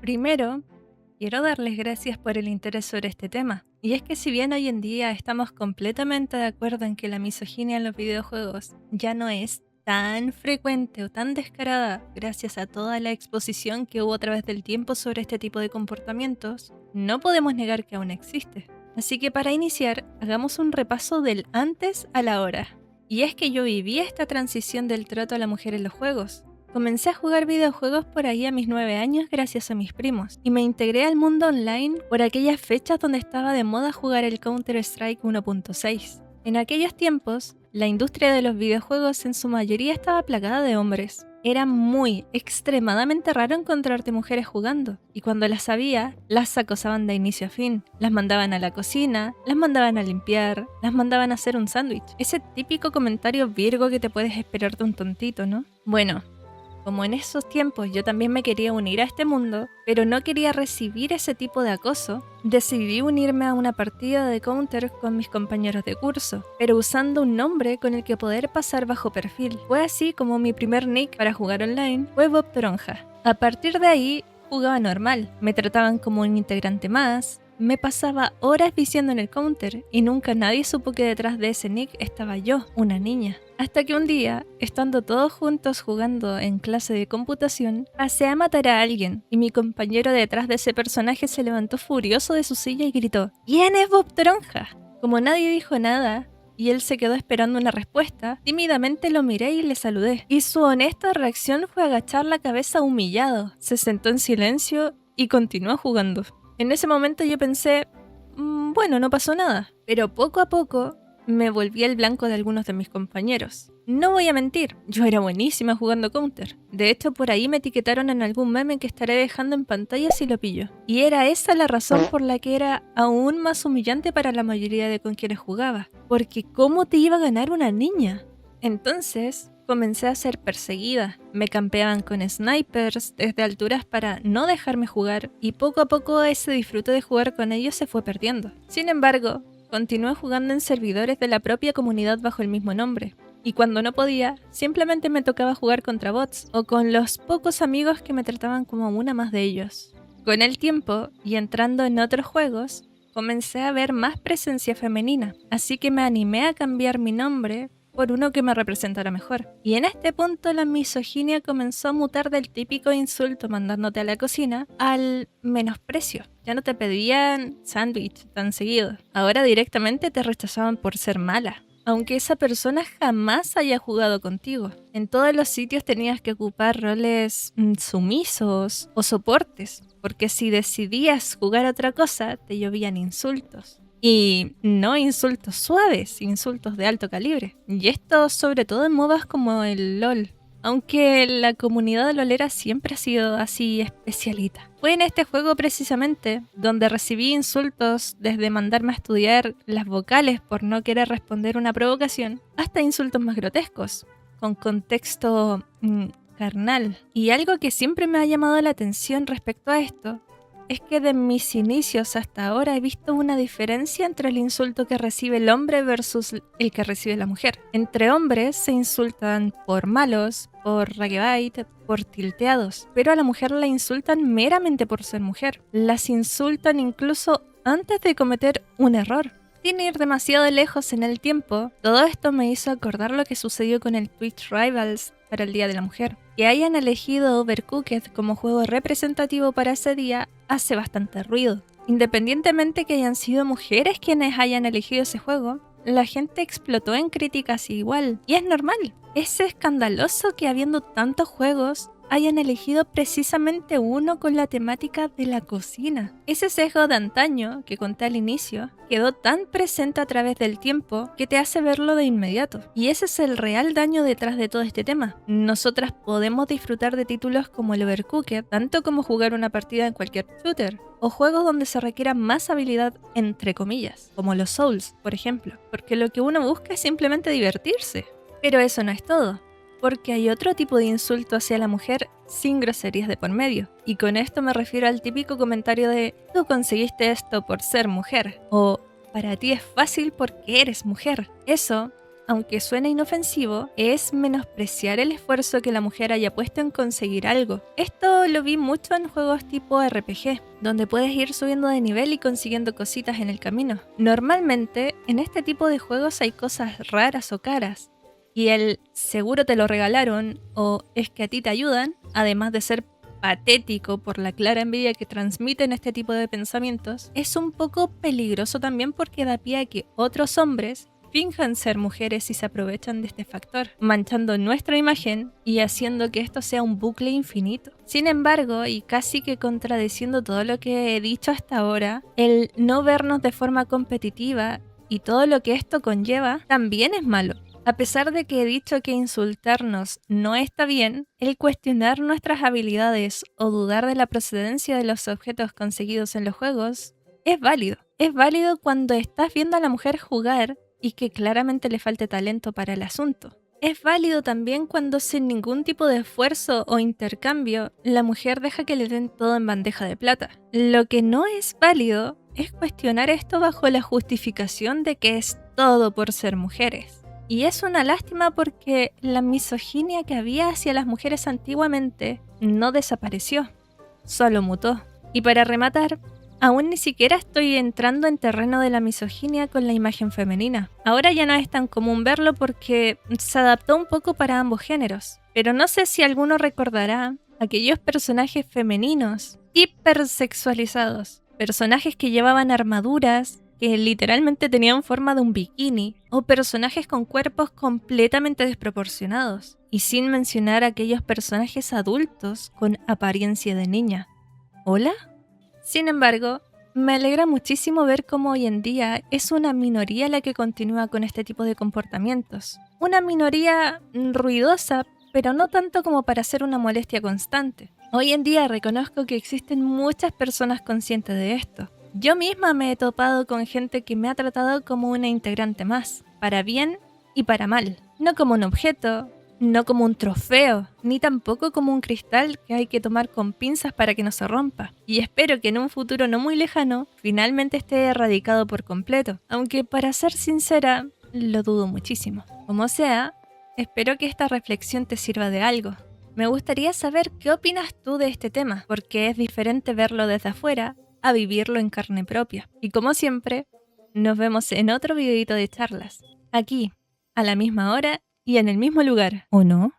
Primero, quiero darles gracias por el interés sobre este tema. Y es que si bien hoy en día estamos completamente de acuerdo en que la misoginia en los videojuegos ya no es tan frecuente o tan descarada gracias a toda la exposición que hubo a través del tiempo sobre este tipo de comportamientos, no podemos negar que aún existe. Así que para iniciar, hagamos un repaso del antes a la hora. Y es que yo viví esta transición del trato a la mujer en los juegos. Comencé a jugar videojuegos por ahí a mis 9 años gracias a mis primos, y me integré al mundo online por aquellas fechas donde estaba de moda jugar el Counter-Strike 1.6. En aquellos tiempos, la industria de los videojuegos en su mayoría estaba plagada de hombres. Era extremadamente raro encontrarte mujeres jugando, y cuando las había, las acosaban de inicio a fin. Las mandaban a la cocina, las mandaban a limpiar, las mandaban a hacer un sándwich. Ese típico comentario virgo que te puedes esperar de un tontito, ¿no? Bueno, como en esos tiempos yo también me quería unir a este mundo, pero no quería recibir ese tipo de acoso, decidí unirme a una partida de Counter con mis compañeros de curso, pero usando un nombre con el que poder pasar bajo perfil. Fue así como mi primer nick para jugar online fue Bob Toronja. A partir de ahí jugaba normal, me trataban como un integrante más, me pasaba horas viciando en el Counter y nunca nadie supo que detrás de ese nick estaba yo, una niña. Hasta que un día, estando todos juntos jugando en clase de computación, pasé a matar a alguien y mi compañero detrás de ese personaje se levantó furioso de su silla y gritó: ¿Quién es Bob Toronja? Como nadie dijo nada y él se quedó esperando una respuesta, tímidamente lo miré y le saludé. Y su honesta reacción fue agachar la cabeza humillado. Se sentó en silencio y continuó jugando. En ese momento yo pensé, bueno, no pasó nada. Pero poco a poco me volví el blanco de algunos de mis compañeros. No voy a mentir, yo era buenísima jugando Counter. De hecho, por ahí me etiquetaron en algún meme que estaré dejando en pantalla si lo pillo. Y era esa la razón por la que era aún más humillante para la mayoría de con quienes jugaba. Porque ¿cómo te iba a ganar una niña? Entonces comencé a ser perseguida. Me campeaban con snipers desde alturas para no dejarme jugar, y poco a poco ese disfrute de jugar con ellos se fue perdiendo. Sin embargo, continué jugando en servidores de la propia comunidad bajo el mismo nombre. Y cuando no podía, simplemente me tocaba jugar contra bots o con los pocos amigos que me trataban como una más de ellos. Con el tiempo, y entrando en otros juegos, comencé a ver más presencia femenina, así que me animé a cambiar mi nombre por uno que me representara mejor. Y en este punto la misoginia comenzó a mutar del típico insulto mandándote a la cocina al menosprecio. Ya no te pedían sándwich tan seguido. Ahora directamente te rechazaban por ser mala, aunque esa persona jamás haya jugado contigo. En todos los sitios tenías que ocupar roles sumisos o soportes, porque si decidías jugar otra cosa, te llovían insultos. Y no insultos suaves, insultos de alto calibre. Y esto sobre todo en modas como el LOL. Aunque la comunidad lolera siempre ha sido así especialita. Fue en este juego precisamente donde recibí insultos desde mandarme a estudiar las vocales por no querer responder una provocación, hasta insultos más grotescos, con contexto carnal. Y algo que siempre me ha llamado la atención respecto a esto es que de mis inicios hasta ahora he visto una diferencia entre el insulto que recibe el hombre versus el que recibe la mujer. Entre hombres se insultan por malos, por ragebait, por tilteados, pero a la mujer la insultan meramente por ser mujer. Las insultan incluso antes de cometer un error. Sin ir demasiado lejos en el tiempo, todo esto me hizo acordar lo que sucedió con el Twitch Rivals para el Día de la Mujer. Que hayan elegido Overcooked como juego representativo para ese día hace bastante ruido. Independientemente que hayan sido mujeres quienes hayan elegido ese juego, la gente explotó en críticas igual. Y es normal. Es escandaloso que habiendo tantos juegos hayan elegido precisamente uno con la temática de la cocina. Ese sesgo de antaño que conté al inicio quedó tan presente a través del tiempo que te hace verlo de inmediato. Y ese es el real daño detrás de todo este tema. Nosotras podemos disfrutar de títulos como el Overcooked, tanto como jugar una partida en cualquier shooter, o juegos donde se requiera más habilidad entre comillas, como los Souls, por ejemplo, porque lo que uno busca es simplemente divertirse. Pero eso no es todo, porque hay otro tipo de insulto hacia la mujer sin groserías de por medio. Y con esto me refiero al típico comentario de tú conseguiste esto por ser mujer, o para ti es fácil porque eres mujer. Eso aunque suene inofensivo, es menospreciar el esfuerzo que la mujer haya puesto en conseguir algo. Esto lo vi mucho en juegos tipo RPG, donde puedes ir subiendo de nivel y consiguiendo cositas en el camino. Normalmente, en este tipo de juegos hay cosas raras o caras, y el seguro te lo regalaron o es que a ti te ayudan, además de ser patético por la clara envidia que transmiten este tipo de pensamientos, es un poco peligroso también porque da pie a que otros hombres finjan ser mujeres y se aprovechan de este factor, manchando nuestra imagen y haciendo que esto sea un bucle infinito. Sin embargo, y casi que contradiciendo todo lo que he dicho hasta ahora, el no vernos de forma competitiva y todo lo que esto conlleva también es malo. A pesar de que he dicho que insultarnos no está bien, el cuestionar nuestras habilidades o dudar de la procedencia de los objetos conseguidos en los juegos es válido. Es válido cuando estás viendo a la mujer jugar y que claramente le falte talento para el asunto. Es válido también cuando sin ningún tipo de esfuerzo o intercambio, la mujer deja que le den todo en bandeja de plata. Lo que no es válido es cuestionar esto bajo la justificación de que es todo por ser mujeres. Y es una lástima porque la misoginia que había hacia las mujeres antiguamente no desapareció, solo mutó. Y para rematar, aún ni siquiera estoy entrando en terreno de la misoginia con la imagen femenina. Ahora ya no es tan común verlo porque se adaptó un poco para ambos géneros. Pero no sé si alguno recordará aquellos personajes femeninos hipersexualizados. Personajes que llevaban armaduras, que literalmente tenían forma de un bikini, o personajes con cuerpos completamente desproporcionados, y sin mencionar aquellos personajes adultos con apariencia de niña. ¿Hola? Sin embargo, me alegra muchísimo ver cómo hoy en día es una minoría la que continúa con este tipo de comportamientos. Una minoría ruidosa, pero no tanto como para ser una molestia constante. Hoy en día reconozco que existen muchas personas conscientes de esto. Yo misma me he topado con gente que me ha tratado como una integrante más, para bien y para mal. No como un objeto, no como un trofeo, ni tampoco como un cristal que hay que tomar con pinzas para que no se rompa. Y espero que en un futuro no muy lejano, finalmente esté erradicado por completo. Aunque para ser sincera, lo dudo muchísimo. Como sea, espero que esta reflexión te sirva de algo. Me gustaría saber qué opinas tú de este tema, porque es diferente verlo desde afuera a vivirlo en carne propia. Y como siempre, nos vemos en otro videito de charlas, aquí, a la misma hora y en el mismo lugar, ¿o no?